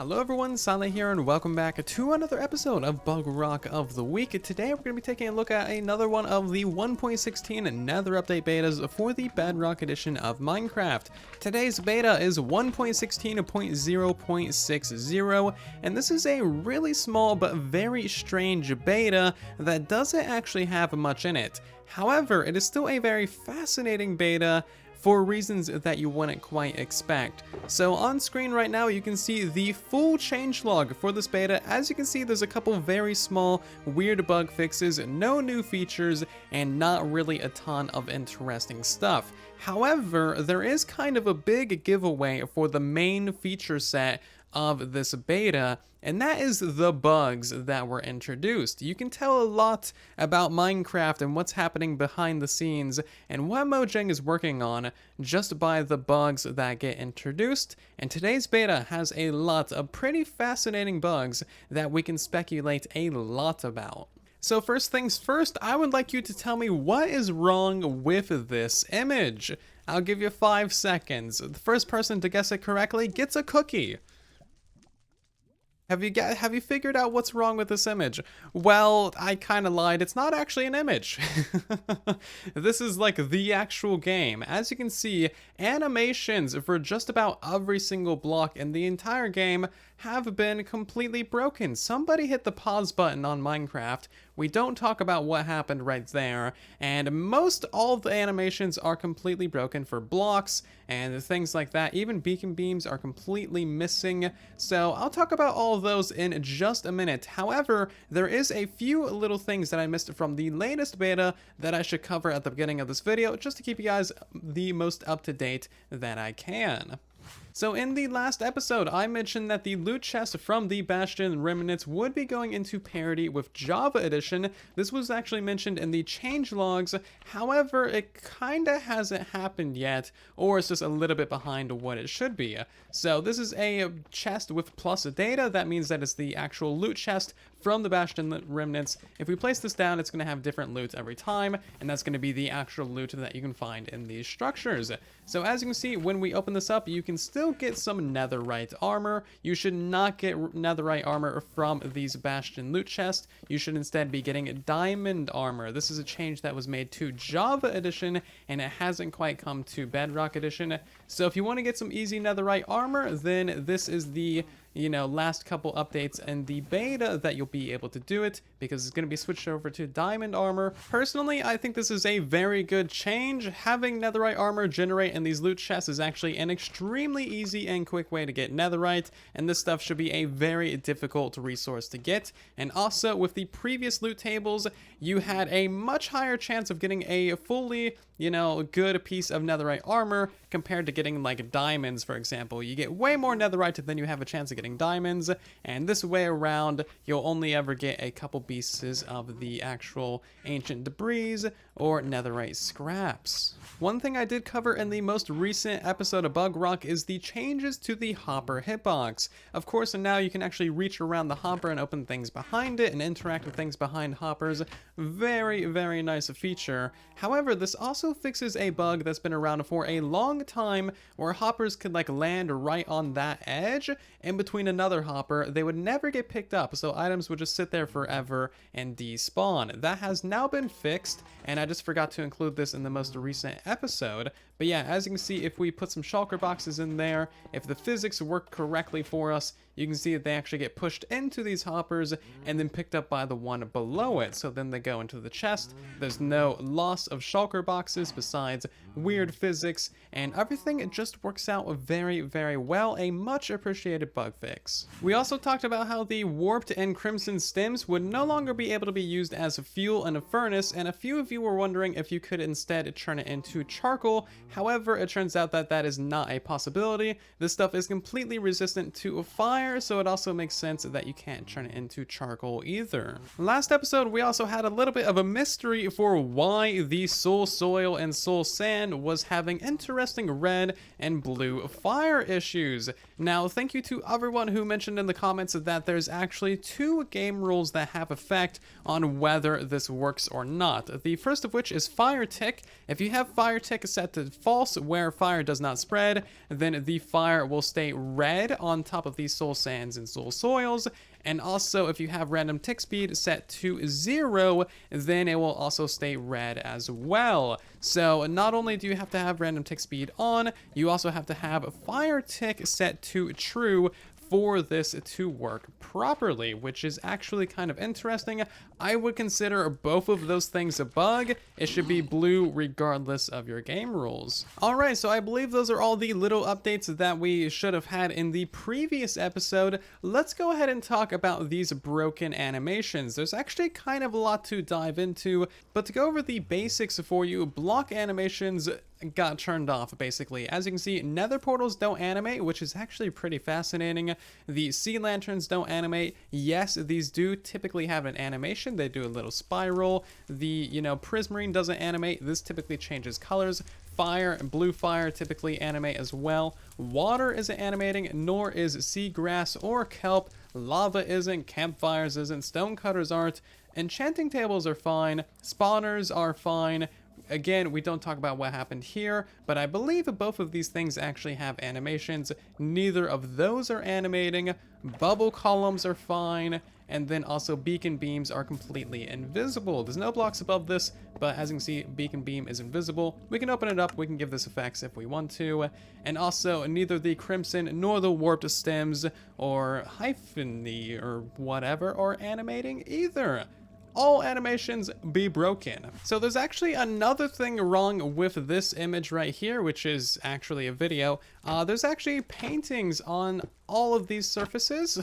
Hello everyone, Silent here and welcome back to another episode of Bugrock of the Week. Today we're going to be taking a look at another one of the 1.16 Nether update betas for the Bedrock edition of Minecraft. Today's beta is 1.16.0.60 and this is a really small but very strange beta that doesn't actually have much in it. However, it is still a very fascinating beta for reasons that you wouldn't quite expect. So on screen right now you can see the full changelog for this beta. As you can see, there's a couple very small weird bug fixes, no new features, and not really a ton of interesting stuff. However, there is kind of a big giveaway for the main feature set of this beta, and that is the bugs that were introduced. You can tell a lot about Minecraft and what's happening behind the scenes and what Mojang is working on just by the bugs that get introduced, and today's beta has a lot of pretty fascinating bugs that we can speculate a lot about. So first things first, I would like you to tell me what is wrong with this image. I'll give you 5 seconds. The first person to guess it correctly gets a cookie. Have you figured out what's wrong with this image? Well, I kind of lied. It's not actually an image. This is like the actual game. As you can see, animations for just about every single block in the entire game have been completely broken. Somebody hit the pause button on Minecraft. We don't talk about what happened right there, and most all of the animations are completely broken for blocks and things like that. Even beacon beams are completely missing, so I'll talk about all of those in just a minute. However, there is a few little things that I missed from the latest beta that I should cover at the beginning of this video, just to keep you guys the most up to date that I can. So in the last episode, I mentioned that the loot chest from the Bastion Remnants would be going into parity with Java Edition. This was actually mentioned in the changelogs. However, it kinda hasn't happened yet, or it's just a little bit behind what it should be. So this is a chest with plus data. That means that it's the actual loot chest from the Bastion Remnants. If we place this down, it's going to have different loot every time, and that's going to be the actual loot that you can find in these structures. So as you can see, when we open this up, you can still get some netherite armor. You should not get netherite armor from these Bastion loot chests. You should instead be getting diamond armor. This is a change that was made to Java Edition, and it hasn't quite come to Bedrock Edition. So if you want to get some easy netherite armor, then this is the last couple updates in the beta that you'll be able to do it, because it's going to be switched over to diamond armor. Personally, I think this is a very good change. Having netherite armor generate in these loot chests is actually an extremely easy and quick way to get netherite, and this stuff should be a very difficult resource to get. And also, with the previous loot tables, you had a much higher chance of getting a fully, good piece of netherite armor compared to getting like diamonds, for example. You get way more netherite than you have a chance of getting diamonds, and this way around you'll only ever get a couple pieces of the actual ancient debris or netherite scraps. One thing I did cover in the most recent episode of Bugrock is the changes to the hopper hitbox. Of course, now you can actually reach around the hopper and open things behind it and interact with things behind hoppers. Very, very nice feature. However, this also fixes a bug that's been around for a long time, where hoppers could land right on that edge in between another hopper. They would never get picked up, so items would just sit there forever and despawn. That has now been fixed, and I just forgot to include this in the most recent episode. But yeah, as you can see, if we put some shulker boxes in there, if the physics work correctly for us, you can see that they actually get pushed into these hoppers and then picked up by the one below it. So then they go into the chest. There's no loss of shulker boxes besides weird physics, and everything just works out very, very well. A much appreciated bug fix. We also talked about how the warped and crimson stems would no longer be able to be used as fuel in a furnace, and a few of you were wondering if you could instead turn it into charcoal. However, it turns out that that is not a possibility. This stuff is completely resistant to fire, so it also makes sense that you can't turn it into charcoal either. Last episode, we also had a little bit of a mystery for why the soul soil and soul sand was having interesting red and blue fire issues. Now, thank you to everyone who mentioned in the comments that there's actually 2 game rules that have effect on whether this works or not. The first of which is fire tick. If you have fire tick set to false, where fire does not spread, then the fire will stay red on top of these soul sands and soul soils. And also, if you have random tick speed set to 0, then it will also stay red as well. So not only do you have to have random tick speed on, you also have to have fire tick set to true for this to work properly, which is actually kind of interesting. I would consider both of those things a bug. It should be blue regardless of your game rules. Alright, so I believe those are all the little updates that we should have had in the previous episode. Let's go ahead and talk about these broken animations. There's actually kind of a lot to dive into, but to go over the basics for you, block animations got turned off basically. As you can see, nether portals don't animate, which is actually pretty fascinating. The sea lanterns don't animate. Yes, these do typically have an animation. They do a little spiral. The, prismarine doesn't animate. This typically changes colors. Fire and blue fire typically animate as well. Water isn't animating, nor is seagrass or kelp. Lava isn't, campfires isn't, stonecutters aren't. Enchanting tables are fine. Spawners are fine. Again, we don't talk about what happened here, but I believe both of these things actually have animations. Neither of those are animating. Bubble columns are fine, and then also beacon beams are completely invisible. There's no blocks above this, but as you can see, beacon beam is invisible. We can open it up, we can give this effects if we want to, and also neither the crimson nor the warped stems or hypheny or whatever are animating either. All animations be broken. So there's actually another thing wrong with this image right here, which is actually a video. There's actually paintings on all of these surfaces.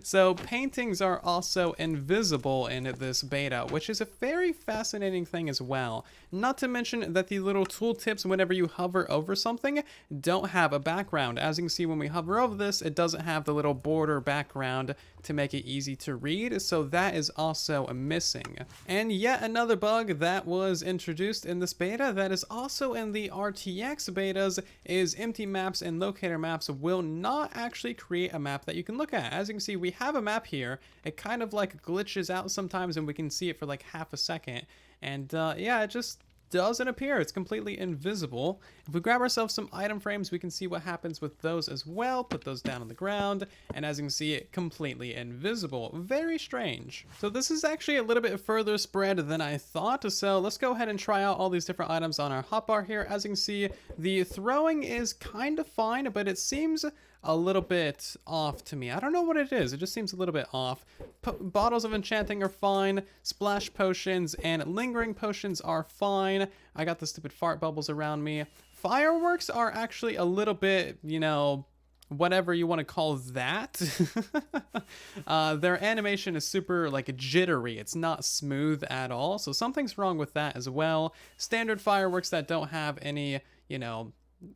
So paintings are also invisible in this beta, which is a very fascinating thing as well. Not to mention that the little tooltips, whenever you hover over something, don't have a background. As you can see, when we hover over this, it doesn't have the little border background to make it easy to read, so that is also missing. And yet another bug that was introduced in this beta that is also in the RTX betas is empty maps and locator maps will not actually create a map that you can look at. As you can see, we have a map here. It kind of like glitches out sometimes and we can see it for like half a second. And yeah, it just doesn't appear. It's completely invisible. If we grab ourselves some item frames, we can see what happens with those as well. Put those down on the ground, and as you can see, it completely invisible. Very strange. So this is actually a little bit further spread than I thought, so let's go ahead and try out all these different items on our hotbar here. As you can see, the throwing is kind of fine, but it seems a little bit off to me. I don't know what it is. It just seems a little bit off. Bottles of enchanting are fine. Splash potions and lingering potions are fine. I got the stupid fart bubbles around me. Fireworks are actually a little bit, whatever you want to call that. Their animation is super jittery. It's not smooth at all. So something's wrong with that as well. Standard fireworks that don't have any,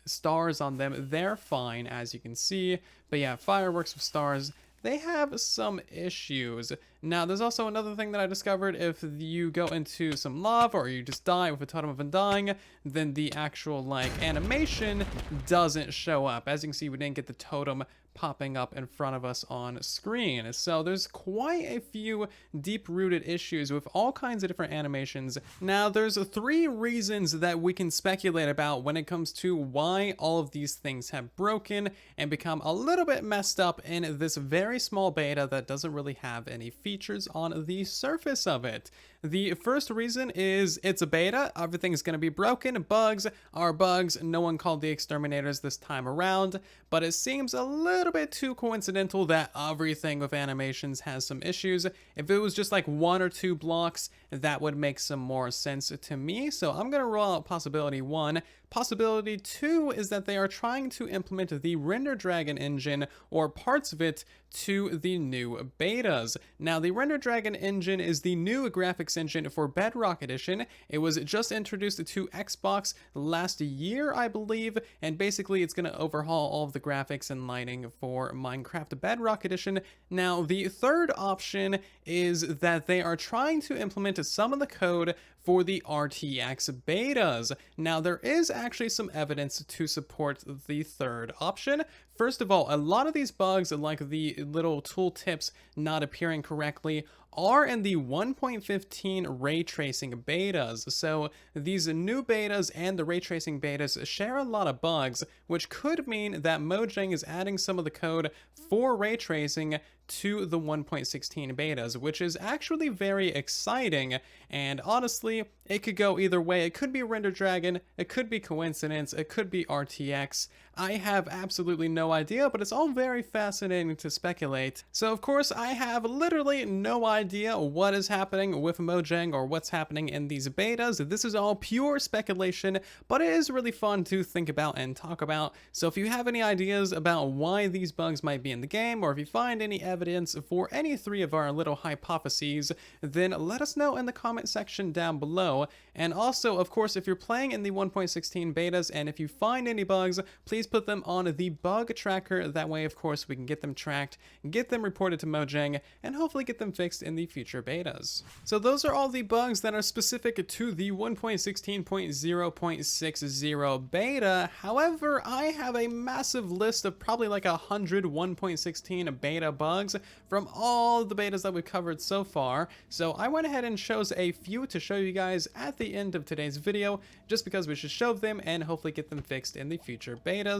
stars on them, they're fine, as you can see. But yeah, fireworks with stars, they have some issues. Now, there's also another thing that I discovered. If you go into some lava or you just die with a totem of undying, then the actual animation doesn't show up. As you can see, we didn't get the totem popping up in front of us on screen. So there's quite a few deep-rooted issues with all kinds of different animations. Now, there's 3 reasons that we can speculate about when it comes to why all of these things have broken and become a little bit messed up in this very small beta that doesn't really have any features on the surface of it. The first reason is it's a beta. Everything's going to be broken. Bugs are bugs. No one called the exterminators this time around, but it seems a little bit too coincidental that everything with animations has some issues. If it was just like 1 or 2 blocks, that would make some more sense to me. So I'm going to roll out possibility 1. Possibility 2 is that they are trying to implement the Render Dragon engine or parts of it to the new betas. Now, the Render Dragon engine is the new graphics engine for Bedrock Edition. It was just introduced to Xbox last year, I believe, and basically it's going to overhaul all of the graphics and lighting for Minecraft Bedrock Edition. Now, the third option is that they are trying to implement some of the code for the RTX betas. Now, there is actually some evidence to support the third option. First of all, a lot of these bugs, like the little tooltips not appearing correctly, are in the 1.15 ray tracing betas. So these new betas and the ray tracing betas share a lot of bugs, which could mean that Mojang is adding some of the code for ray tracing to the 1.16 betas, which is actually very exciting. And honestly, it could go either way. It could be Render Dragon, it could be coincidence, it could be RTX. I have absolutely no idea, but it's all very fascinating to speculate. So of course, I have literally no idea what is happening with Mojang or what's happening in these betas. This is all pure speculation, but it is really fun to think about and talk about. So if you have any ideas about why these bugs might be in the game, or if you find any evidence for any three of our little hypotheses, then let us know in the comment section down below. And also, of course, if you're playing in the 1.16 betas and if you find any bugs, please put them on the bug tracker. That way, of course, we can get them tracked, get them reported to Mojang, and hopefully get them fixed in the future betas. So those are all the bugs that are specific to the 1.16.0.60 beta. However, I have a massive list of probably like 100 1.16 beta bugs from all the betas that we've covered so far. So I went ahead and chose a few to show you guys at the end of today's video, just because we should show them and hopefully get them fixed in the future betas.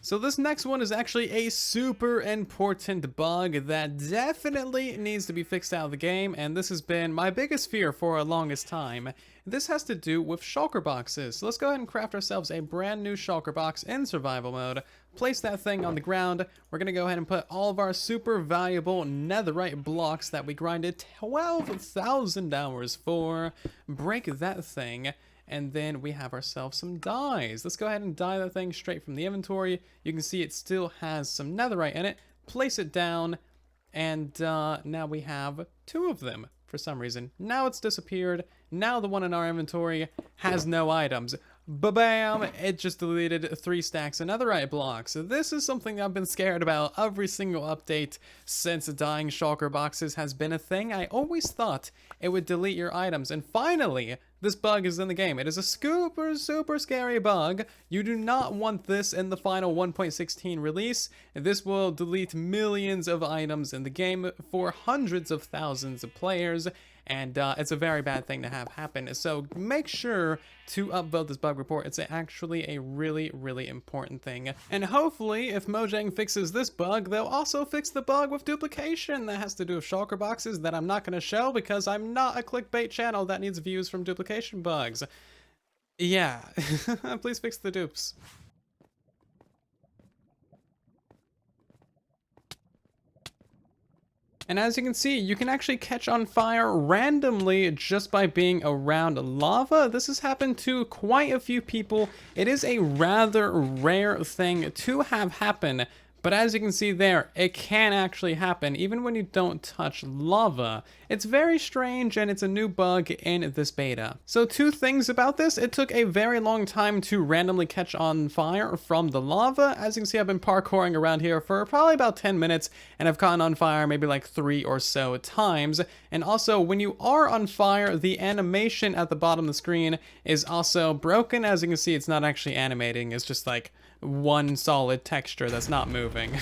So this next one is actually a super important bug that definitely needs to be fixed out of the game, and this has been my biggest fear for a longest time. This has to do with shulker boxes. So let's go ahead and craft ourselves a brand new shulker box in survival mode. Place that thing on the ground. We're going to go ahead and put all of our super valuable netherite blocks that we grinded 12,000 hours for. Break that thing. And then we have ourselves some dyes. Let's go ahead and dye that thing straight from the inventory. You can see it still has some netherite in it. Place it down. And now we have 2 of them for some reason. Now it's disappeared. Now the one in our inventory has no items. Ba-bam! It just deleted 3 stacks of netherite blocks. This is something I've been scared about every single update since dyeing shulker boxes has been a thing. I always thought it would delete your items, and finally, this bug is in the game. It is a super scary bug. You do not want this in the final 1.16 release. This will delete millions of items in the game for hundreds of thousands of players, and it's a very bad thing to have happen. So make sure to upvote this bug report. It's actually a really important thing. And hopefully, if Mojang fixes this bug, they'll also fix the bug with duplication that has to do with shulker boxes that I'm not going to show because I'm not a clickbait channel that needs views from duplication bugs. Yeah, please fix the dupes. And as you can see, you can actually catch on fire randomly just by being around lava. This has happened to quite a few people. It is a rather rare thing to have happen, but as you can see there, it can actually happen even when you don't touch lava. It's very strange, and it's a new bug in this beta. So 2 things about this. It took a very long time to randomly catch on fire from the lava. As you can see, I've been parkouring around here for probably about 10 minutes, and I've caught on fire maybe like 3 or so times. And also, when you are on fire, the animation at the bottom of the screen is also broken. As you can see, it's not actually animating. It's just like one solid texture that's not moving.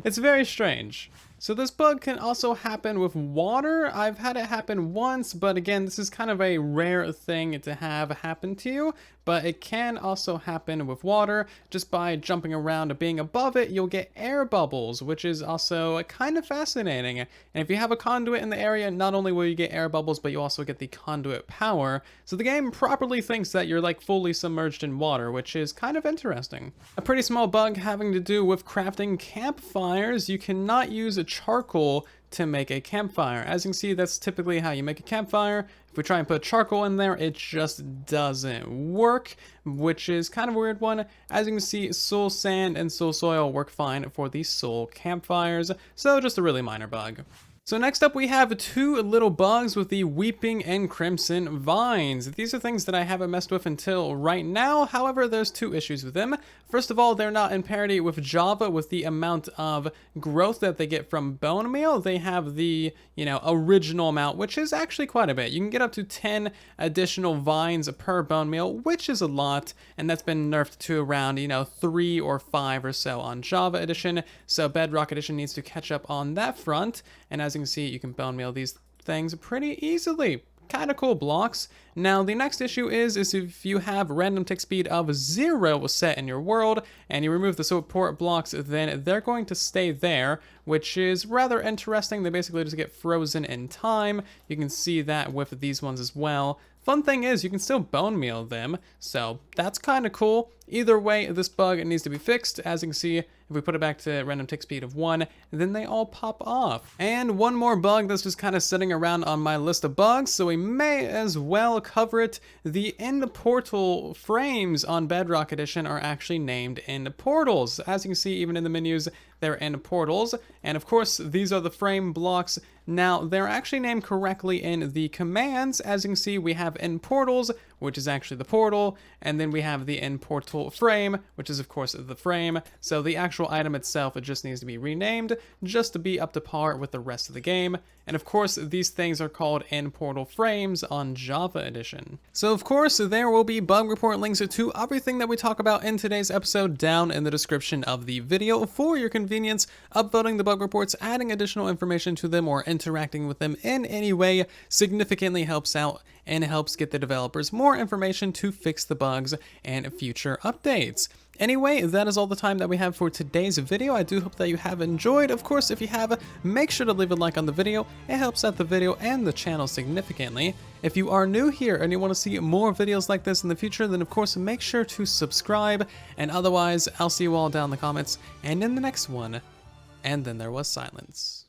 It's very strange. So this bug can also happen with water. I've had it happen once, but again, this is kind of a rare thing to have happen to you. But it can also happen with water. Just by jumping around or being above it, you'll get air bubbles, which is also kind of fascinating. And if you have a conduit in the area, not only will you get air bubbles, but you also get the conduit power. So the game properly thinks that you're like fully submerged in water, which is kind of interesting. A pretty small bug having to do with crafting campfires. You cannot use a charcoal to make a campfire. As you can see, that's typically how you make a campfire. If we try and put charcoal in there, it just doesn't work, which is kind of a weird one. As you can see, soul sand and soul soil work fine for these soul campfires, so just a really minor bug. So next up we have two little bugs with the Weeping and Crimson Vines. These are things that I haven't messed with until right now, however there's two issues with them. First of all, they're not in parity with Java with the amount of growth that they get from bone meal. They have the, original amount, which is actually quite a bit. You can get up to 10 additional vines per bone meal, which is a lot, and that's been nerfed to around, 3 or 5 or so on Java Edition, so Bedrock Edition needs to catch up on that front, and as you can see, you can bone meal these things pretty easily. Kind of cool blocks. Now, the next issue is if you have random tick speed of 0 set in your world, and you remove the support blocks, then they're going to stay there, which is rather interesting. They basically just get frozen in time. You can see that with these ones as well. Fun thing is, you can still bone meal them, so that's kind of cool. Either way, this bug needs to be fixed. As you can see, if we put it back to random tick speed of 1, then they all pop off. And one more bug that's just kind of sitting around on my list of bugs, so we may as well cover it. The end portal frames on Bedrock Edition are actually named end portals. As you can see, even in the menus, they're end portals. And of course, these are the frame blocks. Now, they're actually named correctly in the commands. As you can see, we have end portals, which is actually the portal, and then we have the end portal frame, which is of course the frame. So the actual item itself, it just needs to be renamed just to be up to par with the rest of the game. And of course, these things are called end portal frames on Java Edition. So of course, there will be bug report links to everything that we talk about in today's episode down in the description of the video for your convenience. Upvoting the bug reports, adding additional information to them, or interacting with them in any way significantly helps out and helps get the developers more information to fix the bugs and future updates. Anyway, that is all the time that we have for today's video. I do hope that you have enjoyed. Of course, if you have, make sure to leave a like on the video. It helps out the video and the channel significantly. If you are new here and you want to see more videos like this in the future, then of course make sure to subscribe. And otherwise, I'll see you all down in the comments and in the next one. And then there was silence.